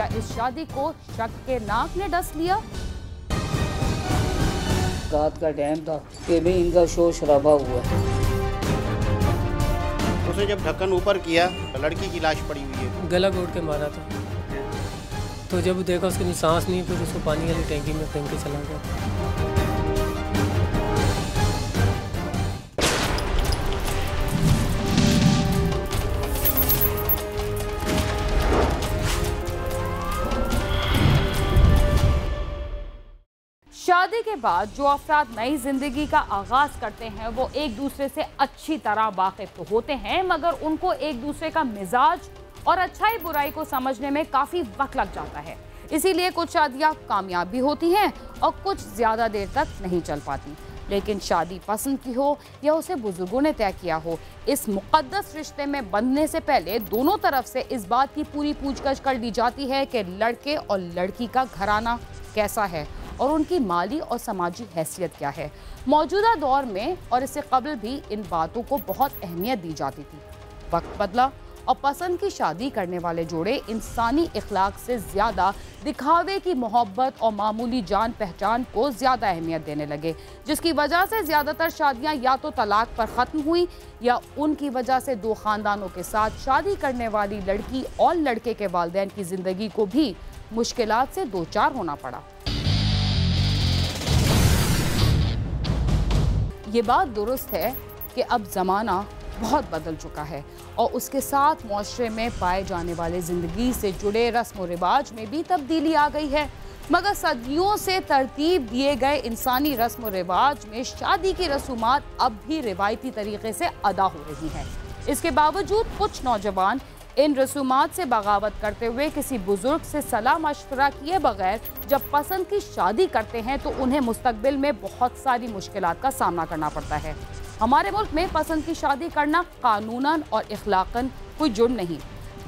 क्या इस शादी को शक के नाक ने डस लिया? रात का टाइम था कि भी इनका शोर शराबा हुआ। उसने जब ढक्कन ऊपर किया तो लड़की की लाश पड़ी हुई है। गला घोट के मारा था, तो जब देखा उसकी सांस नहीं, फिर उसको पानी वाली टैंकी में फेंक के चला गया। शादी के बाद जो अफराद नई जिंदगी का आगाज करते हैं वो एक दूसरे से अच्छी तरह वाकिफ तो होते हैं, मगर उनको एक दूसरे का मिजाज और अच्छाई बुराई को समझने में काफी वक्त लग जाता है। इसीलिए कुछ शादियां कामयाब भी होती हैं और कुछ ज्यादा देर तक नहीं चल पाती। लेकिन शादी पसंद की हो या उसे बुजुर्गों ने तय किया हो, इस मुकद्दस रिश्ते में बंधने से पहले दोनों तरफ से इस बात की पूरी पूछताछ कर ली जाती है कि लड़के और लड़की का घराना कैसा है और उनकी माली और समाजी हैसियत क्या है। मौजूदा दौर में और इससे कबल भी इन बातों को बहुत अहमियत दी जाती थी। वक्त बदला और पसंद की शादी करने वाले जोड़े इंसानी इखलाक से ज़्यादा दिखावे की मोहब्बत और मामूली जान पहचान को ज़्यादा अहमियत देने लगे, जिसकी वजह से ज़्यादातर शादियां या तो तलाक पर ख़त्म हुई या उनकी वजह से दो ख़ानदानों के साथ शादी करने वाली लड़की और लड़के के वालिदैन की ज़िंदगी को भी मुश्किलात से दो चार होना पड़ा। ये बात दुरुस्त है कि अब ज़माना बहुत बदल चुका है और उसके साथ मुआशरे में पाए जाने वाले ज़िंदगी से जुड़े रस्म व रिवाज में भी तब्दीली आ गई है, मगर सदियों से तरतीब दिए गए इंसानी रस्म व रिवाज में शादी की रसूमात अब भी रिवायती तरीके से अदा हो रही हैं। इसके बावजूद कुछ नौजवान इन रसूमात से बगावत करते हुए किसी बुजुर्ग से सलाह मशवरा किए बगैर जब पसंद की शादी करते हैं तो उन्हें मुस्तकबिल में बहुत सारी मुश्किलात का सामना करना पड़ता है। हमारे मुल्क में पसंद की शादी करना कानूनन और इखलाकन कोई जुर्म नहीं,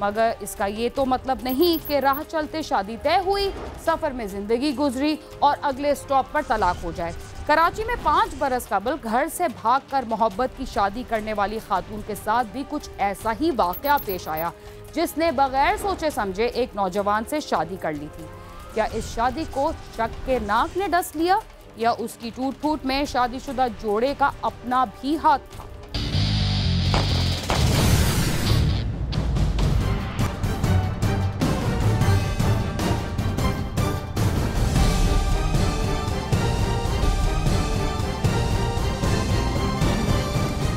मगर इसका ये तो मतलब नहीं कि राह चलते शादी तय हुई, सफ़र में ज़िंदगी गुजरी और अगले स्टॉप पर तलाक हो जाए। कराची में 5 बरस कबल घर से भागकर मोहब्बत की शादी करने वाली खातून के साथ भी कुछ ऐसा ही वाक़या पेश आया, जिसने बगैर सोचे समझे एक नौजवान से शादी कर ली थी। क्या इस शादी को शक के नाक ने डस लिया या उसकी टूट फूट में शादीशुदा जोड़े का अपना भी हाथ था?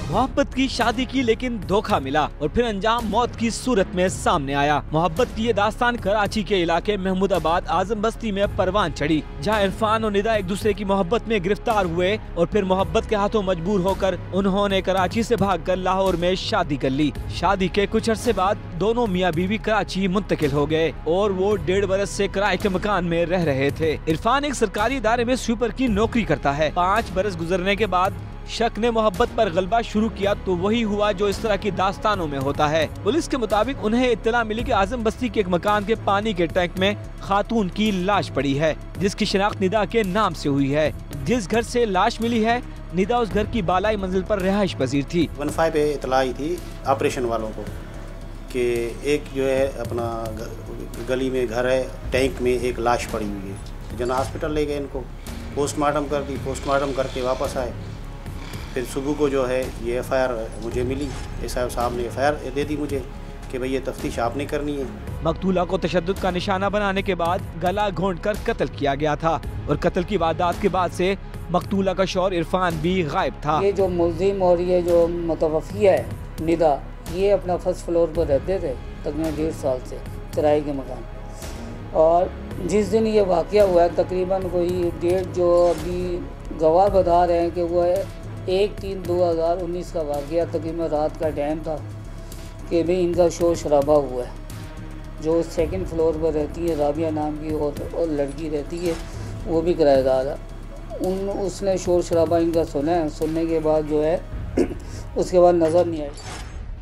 मोहब्बत की शादी की लेकिन धोखा मिला और फिर अंजाम मौत की सूरत में सामने आया। मोहब्बत की ये दास्तान कराची के इलाके महमूदाबाद आजम बस्ती में परवान चढ़ी, जहां इरफान और निदा एक दूसरे की मोहब्बत में गिरफ्तार हुए और फिर मोहब्बत के हाथों मजबूर होकर उन्होंने कराची से भागकर लाहौर में शादी कर ली। शादी के कुछ अरसे बाद दोनों मियाँ बीवी कराची मुंतकिल हो गए और वो 1.5 बरस से किराए के मकान में रह रहे थे। इरफान एक सरकारी इदारे में स्वीपर की नौकरी करता है। 5 बरस गुजरने के बाद शक ने मोहब्बत पर गलबा शुरू किया तो वही हुआ जो इस तरह की दास्तानों में होता है। पुलिस के मुताबिक उन्हें इत्तला मिली कि आजम बस्ती के एक मकान के पानी के टैंक में खातून की लाश पड़ी है, जिसकी शिनाख्त निदा के नाम से हुई है। जिस घर से लाश मिली है, निदा उस घर की बालाई मंजिल पर रिहाइश पजीर थी। 15 पे इत्तला आई थी ऑपरेशन वालों को कि एक जो है अपना गली में घर है, टैंक में एक लाश पड़ी हुई है। जना हॉस्पिटल ले गए इनको, पोस्टमार्टम कर दी, पोस्टमार्टम करके वापस आए। फिर सुबह को जो है ये FIR मुझे मिली, एसआई साहब ने FIR दे दी मुझे कि भाई ये तफ्तीश आपने करनी है। मकतूला को तशद्दुद का निशाना बनाने के बाद गला घोंट कर कत्ल किया गया था और कत्ल की वारदात के बाद से मकतूला का शौहर इरफान भी गायब था। ये जो मुल्जिम और ये जो मुतवफ़ी है निदा, ये अपना फर्स्ट फ्लोर पर रहते थे तकरीबन 1.5 साल से किराए के मकान, और जिस दिन ये वाक़या हुआ है तकरीबन कोई डेट जो अभी गवाह बता रहे हैं कि वो है 1/3/2019 का वाक़या, तकरीबन रात का टाइम था कि भी इनका शोर शराबा हुआ है। जो 2nd फ्लोर पर रहती है राबिया नाम की और लड़की रहती है, वो भी किराएदार है। उसने शोर शराबा इनका सुना है, सुनने के बाद जो है उसके बाद नज़र नहीं आई।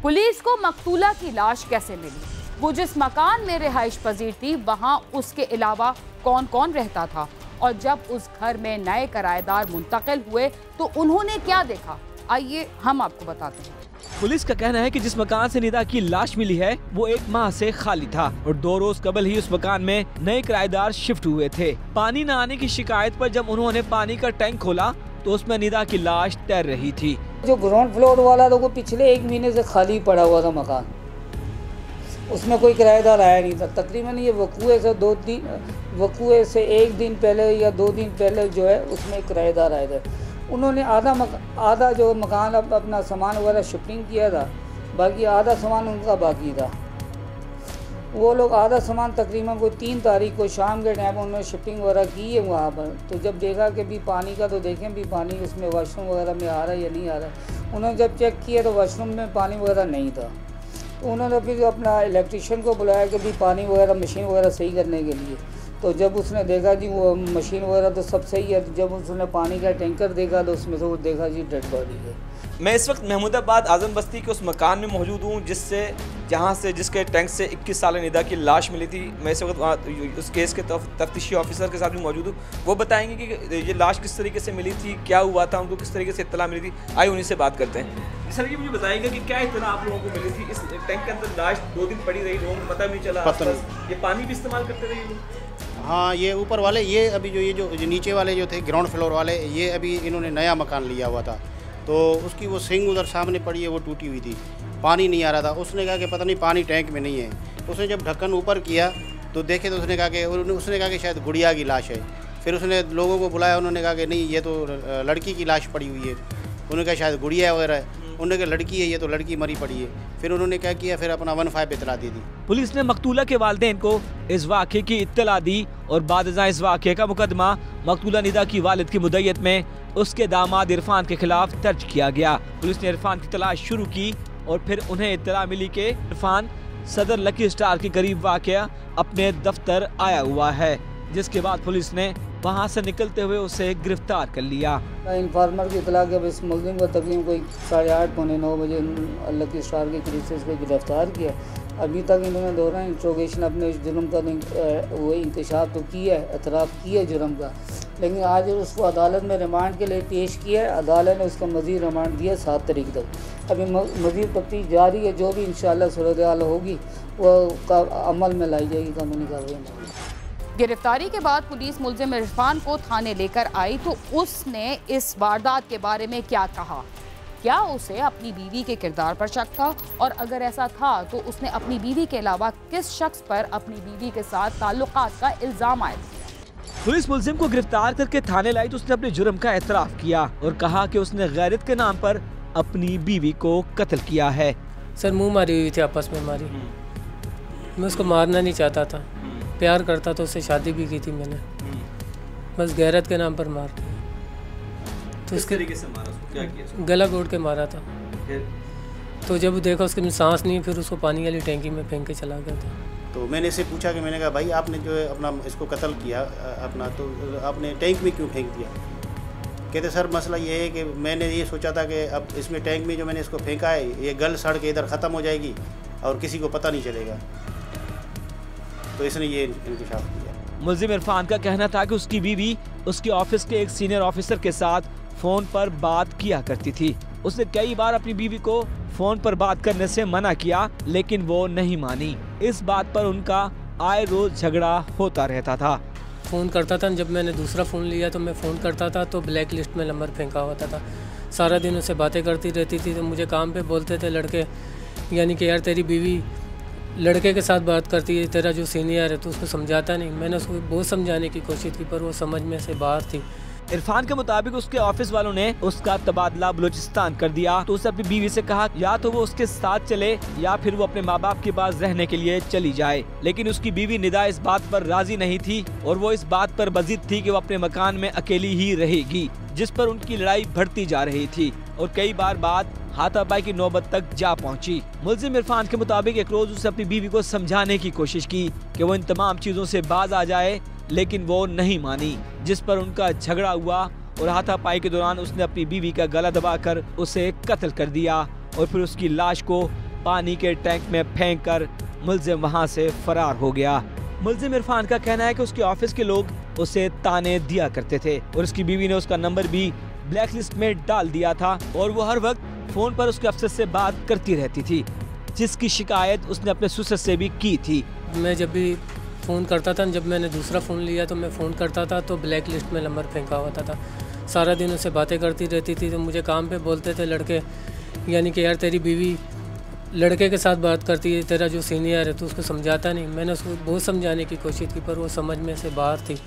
पुलिस को मकतूला की लाश कैसे मिली? वो जिस मकान में रिहाइश पजीर थी वहाँ उसके अलावा कौन कौन रहता था? और जब उस घर में नए किराएदार मुंतकिल हुए तो उन्होंने क्या देखा? आइए हम आपको बताते हैं। पुलिस का कहना है कि जिस मकान से निदा की लाश मिली है वो 1 माह से खाली था और 2 रोज कबल ही उस मकान में नए किराएदार शिफ्ट हुए थे। पानी न आने की शिकायत पर जब उन्होंने पानी का टैंक खोला तो उसमें निदा की लाश तैर रही थी। जो ग्राउंड फ्लोर वाला था वो पिछले 1 महीने से खाली पड़ा हुआ था मकान, उसमें कोई किराएदार आया नहीं था। तकरीबन ये वकूए से 1 दिन पहले या 2 दिन पहले जो है उसमें किराएदार आए थे। उन्होंने आधा जो मकान अपना सामान वगैरह शिफ्टिंग किया था, बाकी आधा सामान उनका बाकी था। वो लोग आधा सामान तकरीबन कोई 3 तारीख को शाम के टाइम उन्होंने शिफ्टिंग वगैरह की है वहाँ पर। तो जब देखा कि भी पानी का तो देखें भी पानी उसमें वॉशरूम वगैरह में आ रहा है या नहीं आ रहा है। उन्होंने जब चेक किया तो वॉशरूम में पानी वगैरह नहीं था। तो उन्होंने फिर अपना इलेक्ट्रिशियन को बुलाया कि भी पानी वगैरह मशीन वगैरह सही करने के लिए। तो जब उसने देखा जी वो मशीन वगैरह तो सब सही है, तो जब उसने पानी का टैंकर देखा तो उसमें से वो देखा जी डेड बॉडी है। मैं इस वक्त महमूदाबाद आजम बस्ती के उस मकान में मौजूद हूँ जिसके टैंक से 21 साल निदा की लाश मिली थी। मैं इस वक्त उस केस के तफ्तीशी ऑफिसर के साथ भी मौजूद हूँ। वो बताएंगे कि ये लाश किस तरीके से मिली थी, क्या हुआ था, उनको किस तरीके से इत्तला मिली थी। आइए उन्हीं से बात करते हैं। सर ये मुझे बताएंगे कि क्या इतना आप लोगों को मिली थी? इस टैंक के अंदर लाश 2 दिन पड़ी रही, लोगों को पता भी नहीं चला। ये पानी भी इस्तेमाल करते रहे? हाँ, ये ऊपर वाले ये अभी जो नीचे वाले जो थे ग्राउंड फ्लोर वाले, ये अभी इन्होंने नया मकान लिया हुआ था, तो उसकी वो सिंग उधर सामने पड़ी है, वो टूटी हुई थी, पानी नहीं आ रहा था। उसने कहा कि पता नहीं पानी टैंक में नहीं है। उसने जब ढक्कन ऊपर किया तो देखे तो उसने कहा कि शायद गुड़िया की लाश है। फिर उसने लोगों को बुलाया, उन्होंने कहा कि नहीं ये तो लड़की की लाश पड़ी हुई है। उन्होंने कहा शायद गुड़िया वगैरह है। उन्होंने कहा लड़की है, ये तो लड़की मरी पड़ी है। फिर उन्होंने क्या किया, फिर अपना 15 पे इत्तला दे दी। पुलिस ने मकतूला के वालिदैन को इस वाक़े की इत्तला दी और बादशाह इस वाक़े का मुकदमा मकतूला निदा की वालिद की मुद्दत में उसके दामाद इरफान के खिलाफ दर्ज किया गया। पुलिस ने इरफान की तलाश शुरू की और फिर उन्हें इत्तला मिली कि इरफान सदर लकी स्टार के करीब वाक़या अपने दफ्तर आया हुआ है, जिसके बाद पुलिस ने वहां से निकलते हुए उसे गिरफ्तार कर लिया। इन्फॉर्मर की इतला के इस मुलजिम को तकरीबन कोई 8:30 पौने 9 बजे लकी स्टार के करीब से इसको गिरफ्तार किया। अभी तक इन्होंने दौरान इंट्रोगेशन अपने जुर्म का वो इंकशाफ तो किया है, एतराफ़ किया है जुर्म का, लेकिन आज उसको अदालत में रिमांड के लिए पेश किया है। अदालत ने उसका मज़ीद रिमांड दिया 7 तारीख तक। अभी मज़ीद तफ्तीश जारी है, जो भी इंशाअल्लाह सूरत हाल होगी वो अमल में लाई जाएगी, कानूनी कार्रवाई में। गिरफ्तारी के बाद पुलिस मुलजिम इरफान को थाने लेकर आई तो उसने इस वारदात के बारे में क्या कहा? क्या उसे अपनी बीवी के किरदार पर शक था, और अगर ऐसा था तो उसने अपनी बीवी के अलावा किस शख्स पर अपनी बीवी के साथ ताल्लुकात का इल्जाम आयद किया? पुलिस मुलजिम को गिरफ्तार करके थाने लाई तो उसने अपने जुर्म का एतराफ़ किया और कहा कि उसने गैरत के नाम पर अपनी बीवी को कत्ल किया है। सर मुँह मारी हुई थी, आपस में मारी। मैं उसको मारना नहीं चाहता था, प्यार करता तो उससे शादी भी की थी मैंने, बस गैरत के नाम पर मार दिया। तो किस तरीके से मारा उसको? क्या किया? गला घोट के मारा था। तो जब देखा उसके सांस नहीं, फिर उसको पानी वाली टैंकी में फेंक के चला गया था। तो मैंने इससे पूछा कि मैंने कहा भाई आपने जो है अपना इसको कत्ल किया अपना, तो आपने टैंक में क्यों फेंक दिया? कहते सर मसला ये है कि मैंने ये सोचा था कि अब इसमें टैंक में जो मैंने इसको फेंका है ये गल सड़ के इधर ख़त्म हो जाएगी और किसी को पता नहीं चलेगा, तो इसने ये इंकशाफ किया। मुलजिम इरफान का कहना था कि उसकी बीवी उसके ऑफिस के एक सीनियर ऑफिसर के साथ फोन पर बात किया करती थी। उसने कई बार अपनी बीवी को फोन पर बात करने से मना किया, लेकिन वो नहीं मानी। इस बात पर उनका आए रोज झगड़ा होता रहता था। फ़ोन करता था, जब मैंने दूसरा फ़ोन लिया तो मैं फ़ोन करता था तो ब्लैक लिस्ट में नंबर फेंका होता था। सारा दिन उससे बातें करती रहती थी। तो मुझे काम पे बोलते थे लड़के, यानी कि यार तेरी बीवी लड़के के साथ बात करती है, तेरा जो सीनियर है तो उसको समझाता नहीं। मैंने उसको बहुत समझाने की कोशिश की पर वो समझ में से बाहर थी। इरफान के मुताबिक उसके ऑफिस वालों ने उसका तबादला बलूचिस्तान कर दिया, तो उसने अपनी बीवी से कहा या तो वो उसके साथ चले या फिर वो अपने माँ बाप के पास रहने के लिए चली जाए। लेकिन उसकी बीवी निदा इस बात पर राजी नहीं थी और वो इस बात पर बजिद थी कि वो अपने मकान में अकेली ही रहेगी, जिस पर उनकी लड़ाई बढ़ती जा रही थी और कई बार बात हाथापाई की नौबत तक जा पहुंची। मुलजिम इरफान के मुताबिक एक रोज उसने अपनी बीवी को समझाने की कोशिश की कि वो इन तमाम चीजों से बाज आ जाए, लेकिन वो नहीं मानी, जिस पर उनका झगड़ा हुआ और हाथापाई के दौरान उसने अपनी बीवी का गला दबाकर उसे कत्ल कर दिया और फिर उसकी लाश को पानी के टैंक में फेंककर मुलजिम वहां से फरार हो गया। मुलजिम इरफान का कहना है कि उसके ऑफिस के लोग उसे ताने दिया करते थे और उसकी बीवी ने उसका नंबर भी ब्लैक लिस्ट में डाल दिया था और वो हर वक्त फोन पर उसके अफसर से बात करती रहती थी, जिसकी शिकायत उसने अपने ससुर से भी की थी। मैं जब भी फ़ोन करता था, जब मैंने दूसरा फ़ोन लिया तो मैं फ़ोन करता था तो ब्लैक लिस्ट में नंबर फेंका होता था। सारा दिन उससे बातें करती रहती थी। तो मुझे काम पे बोलते थे लड़के, यानी कि यार तेरी बीवी लड़के के साथ बात करती है, तेरा जो सीनियर है तो उसको समझाता नहीं। मैंने उसको बहुत समझाने की कोशिश की पर वो समझ में से बाहर थी।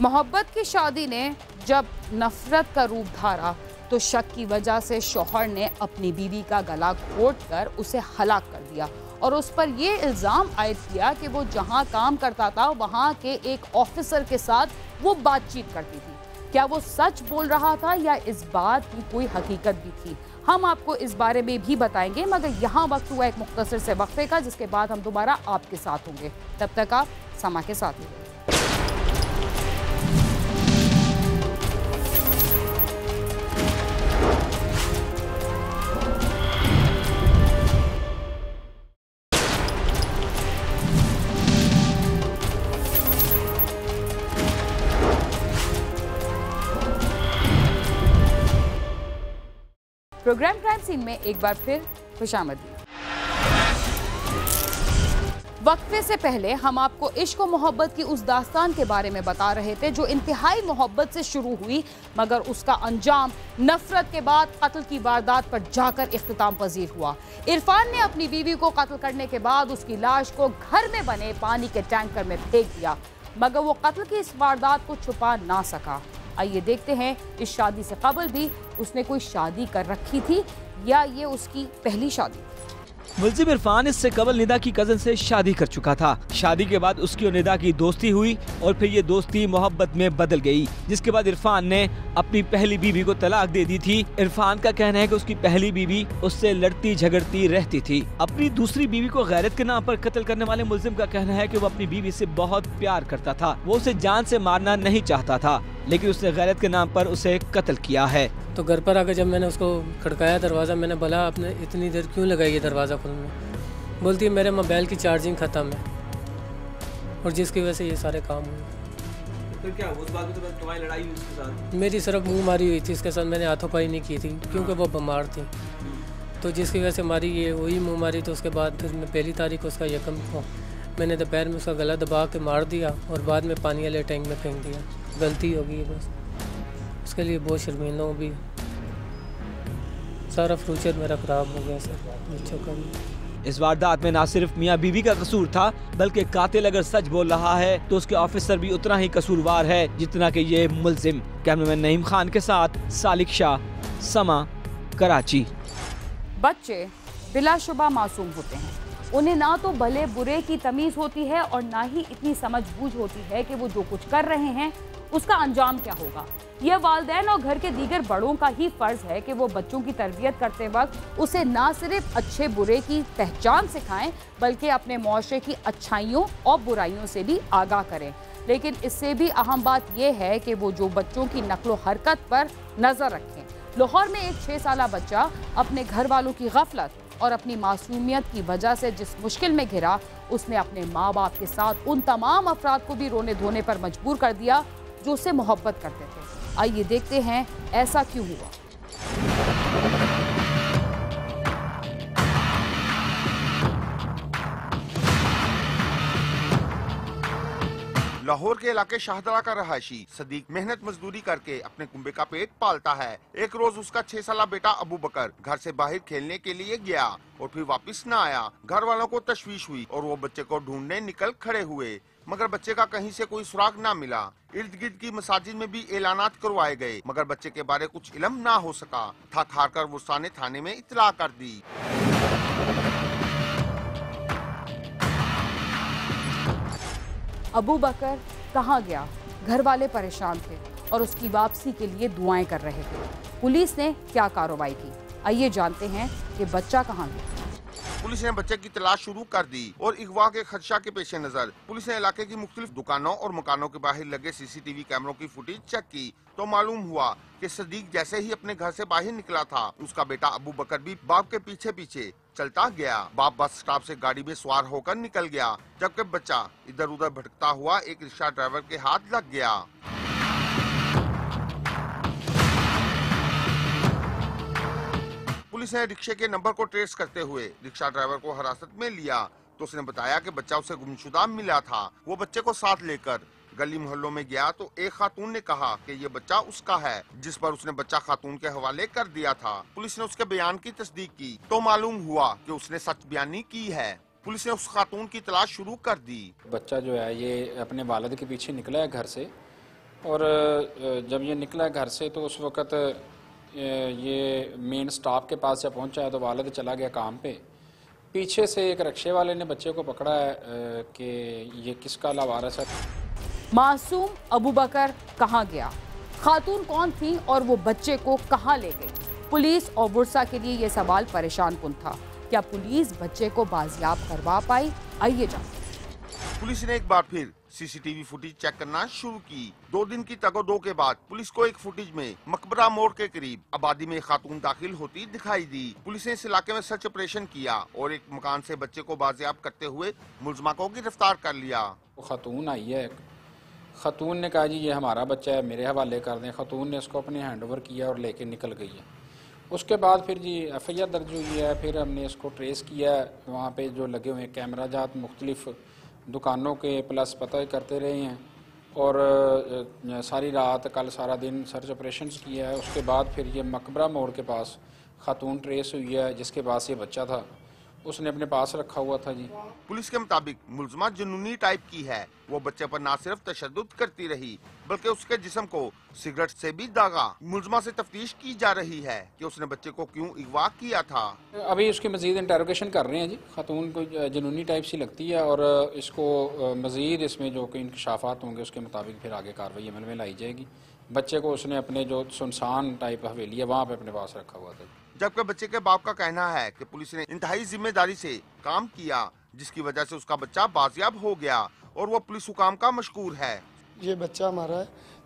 मोहब्बत की शादी ने जब नफरत का रूप धारा तो शक की वजह से शौहर ने अपनी बीवी का गला घोंटकर उसे हलाक कर दिया और उस पर यह इल्ज़ाम आयद किया कि वो जहां काम करता था वहां के एक ऑफिसर के साथ वो बातचीत करती थी। क्या वो सच बोल रहा था या इस बात की कोई हकीकत भी थी, हम आपको इस बारे में भी बताएंगे। मगर यहाँ वक्त हुआ एक मुख्तसर से वक्फे का, जिसके बाद हम दोबारा आपके साथ होंगे। तब तक आप समा के साथ रहिए। प्रोग्राम क्राइम सीन में एक बार फिर खुशामदीद। वक्फे से पहले हम आपको इश्क और मोहब्बत की उस दास्तान के बारे में बता रहे थे जो इंतहाई मोहब्बत से शुरू हुई मगर उसका अंजाम नफरत के बाद कत्ल की वारदात पर जाकर इख्तिताम पजीर हुआ। इरफान ने अपनी बीवी को कत्ल करने के बाद उसकी लाश को घर में बने पानी के टैंकर में फेंक दिया मगर वो कत्ल की इस वारदात को छुपा ना सका। आइए देखते हैं इस शादी से कबल भी उसने कोई शादी कर रखी थी या ये उसकी पहली शादी। मुलजिम इरफान इससे कबल निदा की कजन से शादी कर चुका था। शादी के बाद उसकी और निदा की दोस्ती हुई और फिर ये दोस्ती मोहब्बत में बदल गई, जिसके बाद इरफान ने अपनी पहली बीवी को तलाक दे दी थी। इरफान का कहना है कि उसकी पहली बीवी उससे लड़ती झगड़ती रहती थी। अपनी दूसरी बीवी को गैरत के नाम पर कत्ल करने वाले मुलजिम का कहना है कि वो अपनी बीवी से बहुत प्यार करता था। वो उसे जान से मारना नहीं चाहता था लेकिन उसने गैरत के नाम पर उसे कत्ल किया है। तो घर पर आकर जब मैंने उसको खड़काया दरवाज़ा, मैंने बोला आपने इतनी देर क्यों लगाई है दरवाज़ा खोलने? बोलती है मेरे मोबाइल की चार्जिंग ख़त्म है और जिसकी वजह से ये सारे काम हुए। फिर क्या उस बात में तो तुम्हारी लड़ाई हुई उसके साथ? मेरी सिर्फ मुंह मारी हुई थी, इसके साथ मैंने हाथोपाई नहीं की थी क्योंकि वो बीमार थी। तो जिसकी वजह से मारी ये वही मुँह मारी। तो उसके बाद फिर मैं पहली तारीख को उसका यकम को मैंने दोपहर में उसका गला दबा के मार दिया और बाद में पानी वाले टैंक में फेंक दिया। गलती होगी बस, उसके लिए बहुत शर्मिंदा हूँ। भी सारा फ्यूचर मेरा ख़राब हो गया सर बच्चों का भी। इस वारदात में न सिर्फ मियां बीवी का कसूर था बल्कि कातिल अगर सच बोल रहा है तो उसके ऑफिसर भी उतना ही कसूरवार है जितना कि ये मुलजिम। कैमरामैन नईम खान के साथ सालिक शाह, समा, कराची। बच्चे बिलाशुबा मासूम होते हैं, उन्हें ना तो भले बुरे की तमीज़ होती है और ना ही इतनी समझबूझ होती है कि वो जो कुछ कर रहे हैं उसका अंजाम क्या होगा। यह वालिदैन और घर के दीगर बड़ों का ही फर्ज है कि वो बच्चों की तरबियत करते वक्त उसे ना सिर्फ अच्छे बुरे की पहचान सिखाएं बल्कि अपने मुआशरे की अच्छाइयों और बुराइयों से भी आगाह करें। लेकिन इससे भी अहम बात यह है कि वो जो बच्चों की नकलो हरकत पर नज़र रखें। लाहौर में एक 6 साला बच्चा अपने घर वालों की गफलत और अपनी मासूमियत की वजह से जिस मुश्किल में घिरा, उसने अपने माँ बाप के साथ उन तमाम अफराद को भी रोने धोने पर मजबूर कर दिया जो उससे मोहब्बत करते थे। आइए देखते हैं ऐसा क्यों हुआ। लाहौर के इलाके शाहदरा का रहायशी सदीक मेहनत मजदूरी करके अपने कुंबे का पेट पालता है। एक रोज उसका 6 साला बेटा अबू बकर घर से बाहर खेलने के लिए गया और फिर वापस न आया। घर वालों को तशवीश हुई और वो बच्चे को ढूंढने निकल खड़े हुए मगर बच्चे का कहीं से कोई सुराग ना मिला। इर्द गिर्द की मसाजिद में भी ऐलानात करवाए गए मगर बच्चे के बारे कुछ इल्म ना हो सका। थक हार कर वुस्ता ने थाने में इतला कर दी। अबू बकर कहाँ गया? घर वाले परेशान थे और उसकी वापसी के लिए दुआएं कर रहे थे। पुलिस ने क्या कार्रवाई की, आइए जानते हैं कि बच्चा कहाँ गया। पुलिस ने बच्चे की तलाश शुरू कर दी और अगवा के खदशा के पेश नजर पुलिस ने इलाके की मुख्तलिफ दुकानों और मकानों के बाहर लगे CCTV कैमरों की फुटेज चेक की तो मालूम हुआ कि सदीक जैसे ही अपने घर से बाहर निकला था उसका बेटा अबू बकर भी बाप के पीछे पीछे चलता गया। बाप बस स्टॉप से गाड़ी में सवार होकर निकल गया जबकि बच्चा इधर उधर भटकता हुआ एक रिक्शा ड्राइवर के हाथ लग गया। पुलिस ने रिक्शे के नंबर को ट्रेस करते हुए रिक्शा ड्राइवर को हिरासत में लिया तो उसने बताया कि बच्चा उसे गुमशुदा मिला था। वो बच्चे को साथ लेकर गली मोहल्लों में गया तो एक खातून ने कहा कि ये बच्चा उसका है, जिस पर उसने बच्चा खातून के हवाले कर दिया था। पुलिस ने उसके बयान की तस्दीक की तो मालूम हुआ कि उसने सच बयानी की है। पुलिस ने उस खातून की तलाश शुरू कर दी। बच्चा जो है ये अपने वालिद के पीछे निकला है घर से, और जब ये निकला घर से तो उस वक़्त ये मेन स्टॉप के पास जब पहुंचा है तो वालिद चला गया काम पे। पीछे से एक रिक्शे वाले ने बच्चे को पकड़ा है कि ये किसका लावारिस है। मासूम अबू बकर कहाँ गया, खातून कौन थी और वो बच्चे को कहाँ ले गई? पुलिस और बुरसा के लिए ये सवाल परेशान कुन था। क्या पुलिस बच्चे को बाजियाब करवा पाई? आइए जानते। पुलिस ने एक बार फिर सीसीटीवी फुटेज चेक करना शुरू की। 2 दिन की तगोदो के बाद पुलिस को एक फुटेज में मकबरा मोड़ के करीब आबादी में खातून दाखिल होती दिखाई दी। पुलिस ने इस इलाके में सर्च ऑपरेशन किया और एक मकान से बच्चे को बाजियाब करते हुए मुलजमा को गिरफ्तार कर लिया। खातून आई है, खातून ने कहा जी ये हमारा बच्चा है, मेरे हवाले कर दें। खातून ने इसको अपने हैंड ओवर किया और लेके निकल गई है। उसके बाद फिर जी FIR दर्ज हुई है। फिर हमने इसको ट्रेस किया, वहाँ पे जो लगे हुए कैमरा जात मुख्तलिफ दुकानों के प्लस पता करते रहे हैं और सारी रात कल सारा दिन सर्च ऑपरेशंस किया है। उसके बाद फिर ये मकबरा मोड़ के पास खातून ट्रेस हुई है जिसके पास ये बच्चा था, उसने अपने पास रखा हुआ था जी। पुलिस के मुताबिक मुलजमा जुनूनी टाइप की है। वो बच्चे पर न सिर्फ तशद्दुद करती रही बल्कि उसके जिस्म को सिगरेट से भी दागा। मुलजमा से तफ्तीश की जा रही है कि उसने बच्चे को क्यों अगवा किया था। अभी उसकी मजीद इंटरोगेशन कर रहे हैं जी। खातून को जुनूनी टाइप सी लगती है और इसको मजीद इसमें जो कि इंकशाफात होंगे उसके मुताबिक फिर आगे कार्रवाई अमल में लाई जाएगी। बच्चे को उसने अपने जो सुनसान टाइप हवेली है वहाँ पे अपने पास रखा हुआ था। जबकि बच्चे के बाप का कहना है कि पुलिस ने इंतहाई जिम्मेदारी से काम किया जिसकी वजह से उसका बच्चा बाजियाब हो गया और वो पुलिस हुकाम का मशकूर है। ये बच्चा हमारा है,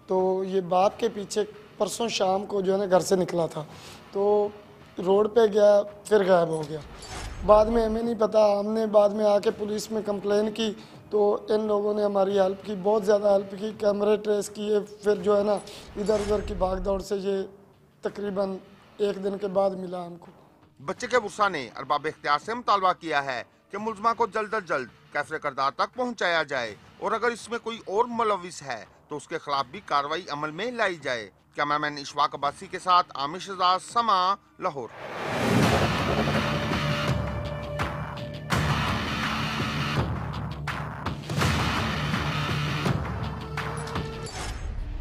तो ये बाप के पीछे परसों शाम को जो है ना घर से निकला था, तो रोड पे गया फिर गायब हो गया। बाद में हमें नहीं पता, हमने बाद में आके पुलिस में कंप्लेन की तो इन लोगों ने हमारी हेल्प की, बहुत ज़्यादा हेल्प की। कैमरे ट्रेस किए, फिर जो है ना इधर उधर की भाग दौड़ से ये तकरीबन 1 दिन के बाद मिला हमको। बच्चे के बुरसा ने अरबाब इख्तियार से मुतालबा किया है कि मुलजमा को जल्द अज जल्द कैफरे करदार तक पहुंचाया जाए और अगर इसमें कोई और मुलविस है तो उसके खिलाफ भी कार्रवाई अमल में लाई जाए। कैमरामैन इशफाक अब्बासी के साथ आमिर शहजाद, समा, लाहौर।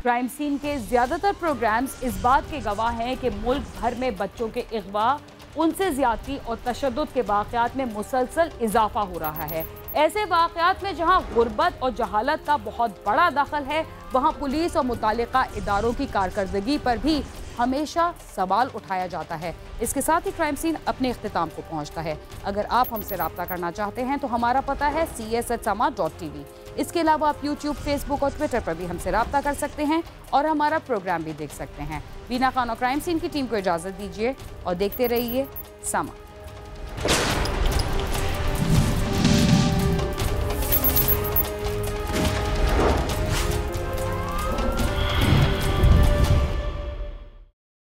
क्राइम सीन के ज्यादातर प्रोग्राम्स इस बात के गवाह हैं कि मुल्क भर में बच्चों के अगवा, उनसे ज्यादती और तशद्दुद के वाक़यात में मुसलसल इजाफा हो रहा है। ऐसे वाक़यात में जहां गुर्बत और जहालत का बहुत बड़ा दखल है, वहां पुलिस और मुतालिका इदारों की कारकर्दगी पर भी हमेशा सवाल उठाया जाता है। इसके साथ ही क्राइम सीन अपने इख्तिताम को पहुंचता है। अगर आप हमसे रब्ता करना चाहते हैं तो हमारा पता है cs@sama.tv। इसके अलावा आप YouTube, Facebook और Twitter पर भी हमसे रब्ता कर सकते हैं और हमारा प्रोग्राम भी देख सकते हैं। बीना खान और क्राइम सीन की टीम को इजाज़त दीजिए और देखते रहिए समा।